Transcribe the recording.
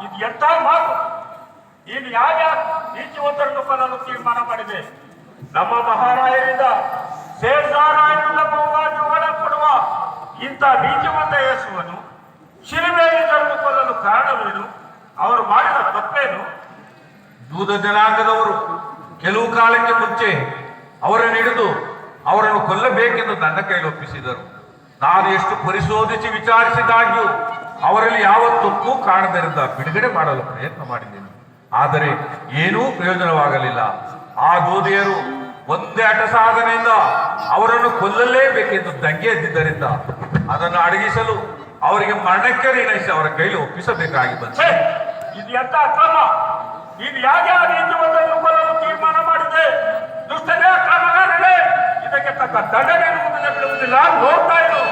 ಇದು ಎಂತ ಮಾತು? ನೀನು ಯಾಕೆ ನೀತಿವಂತರನ್ನು ಕೊಲ್ಲಲು ತೀರ್ಮಾನ ಮಾಡಿದೆ? ನಮ್ಮ ಮಹಾರಾಯರಿಂದ ಸೇರ್ದಾರಾಯಣದ ಬಹುವಾಗಿ ಒಳಪಡುವ ಇಂಥ ನೀತಿವಂತ ಯೇಸುವನ್ನು ಶಿಲುಬೆಯಲ್ಲಿ ತಂದು ಕೊಲ್ಲಲು ಕಾರಣವೇನು? ಅವರು ಮಾಡಿದ ತಪ್ಪೇನು? ಯೂದ ಜನಾಂಗದವರು ಕೆಲವು ಕಾಲಕ್ಕೆ ಮುಂಚೆ ಅವರನ್ನು ಹಿಡಿದು ಅವರನ್ನು ಕೊಲ್ಲಬೇಕೆಂದು ನನ್ನ ಕೈಲಿ ಒಪ್ಪಿಸಿದರು. ನಾನು ಎಷ್ಟು ಪರಿಶೋಧಿಸಿ ವಿಚಾರಿಸಿದಾಗ್ಯೂ ಅವರಲ್ಲಿ ಯಾವ ತಪ್ಪು ಕಾಣದರಿಂದ ಬಿಡುಗಡೆ ಮಾಡಲು ಪ್ರಯತ್ನ ಮಾಡಿದ್ದೇನೆ. ಆದರೆ ಏನೂ ಪ್ರಯೋಜನವಾಗಲಿಲ್ಲ. ಆ ಯೂದೆಯರು ಒಂದೇ ಸಾಧನೆಯಿಂದ ಅವರನ್ನು ಕೊಲ್ಲಲೇಬೇಕೆಂದು ದಂಗೆ ಎದ್ದಿದ್ದರಿಂದ ಅದನ್ನು ಅಡಗಿಸಲು ಅವರಿಗೆ ಮರಣಕ್ಕೆ ನಿರ್ಣಯಿಸಿ ಅವರ ಕೈಲಿ ಒಪ್ಪಿಸಬೇಕಾಗಿ ಬಂತು. ಇದು ಎಂತ ಅಕ್ರಮ! ನೀನು ಯಾಕೆ ಆ ನೀತಿವಂತರನ್ನು ಕೊಲ್ಲಲು ತೀರ್ಮಾನ ಮಾಡಿದೆ? ದುಷ್ಟನೇ, ಅಕ್ರಮಗಾರನೇ, ಇದಕ್ಕೆ ತಕ್ಕ ದಂಡನೆ ಬಿಡುವುದಿಲ್ಲ. ನೋಡ್ತಾ ಇರು.